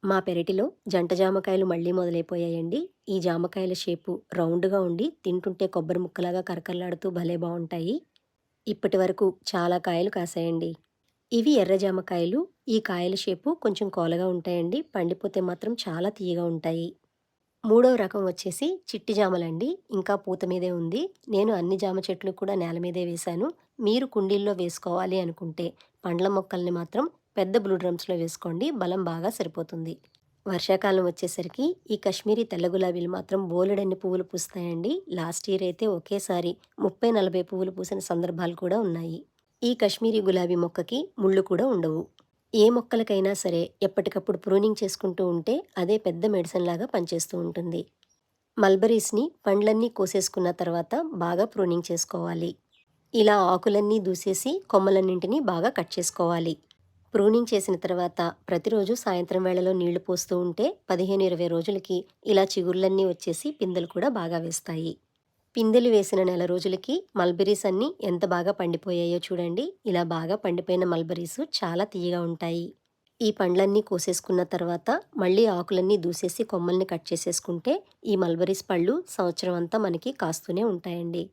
మా పెరటిలో జంట జామకాయలు మళ్ళీ మొదలైపోయాయండి. ఈ జామకాయల షేపు రౌండ్‌గా ఉండి తింటుంటే కొబ్బరి ముక్కలాగా కరకరలాడుతూ భలే బావుంటాయి. ఇప్పటివరకు చాలా కాయలు కాసాయండి. ఇవి ఎర్ర జామకాయలు. ఈ కాయల షేపు కొంచెం కోలగా ఉంటాయండి. పండిపోతే మాత్రం చాలా తియ్యగా ఉంటాయి. మూడవ రకం వచ్చేసి చిట్టి జామలండి. ఇంకా పూత మీదే ఉంది. నేను అన్ని జామ చెట్లు కూడా నేల మీదే వేశాను. మీరు కుండీల్లో వేసుకోవాలి అనుకుంటే పండ్ల మొక్కల్ని మాత్రం పెద్ద బ్లూ డ్రమ్స్‌లో వేసుకోండి. బలం బాగా సరిపోతుంది. వర్షాకాలం వచ్చేసరికి ఈ కశ్మీరీ తెల్ల గులాబీలు మాత్రం బోలెడన్ని పువ్వులు పూస్తాయండి. లాస్ట్ ఇయర్ అయితే ఒకేసారి 30, 40 పువ్వులు పూసిన సందర్భాలు కూడా ఉన్నాయి. ఈ కశ్మీరీ గులాబీ మొక్కకి ముళ్ళు కూడా ఉండవు. ఏ మొక్కలకైనా సరే ఎప్పటికప్పుడు ప్రూనింగ్ చేసుకుంటూ ఉంటే అదే పెద్ద మెడిసిన్ లాగా పనిచేస్తూ ఉంటుంది. మల్బరీస్‌ని పండ్లన్నీ కోసేసుకున్న తర్వాత బాగా ప్రూనింగ్ చేసుకోవాలి. ఇలా ఆకులన్నీ దూసేసి కొమ్మలన్నింటినీ బాగా కట్ చేసుకోవాలి. ప్రూనింగ్ చేసిన తర్వాత ప్రతిరోజు సాయంత్రం వేళలో నీళ్లు పోస్తూ ఉంటే 15, 20 రోజులకి ఇలా చిగుర్లన్నీ వచ్చేసి పిందెలు కూడా బాగా వేస్తాయి. పిందెలు వేసిన నెల రోజులకి మల్బెరీస్ అన్నీ ఎంత బాగా పండిపోయాయో చూడండి. ఇలా బాగా పండిపోయిన మల్బెరీస్ చాలా తియ్యగా ఉంటాయి. ఈ పండ్లన్నీ కోసేసుకున్న తర్వాత మళ్ళీ ఆకులన్నీ దూసేసి కొమ్మల్ని కట్ చేసేసుకుంటే ఈ మల్బెరీస్ పళ్ళు సంవత్సరం అంతా మనకి కాస్తూనే ఉంటాయండి.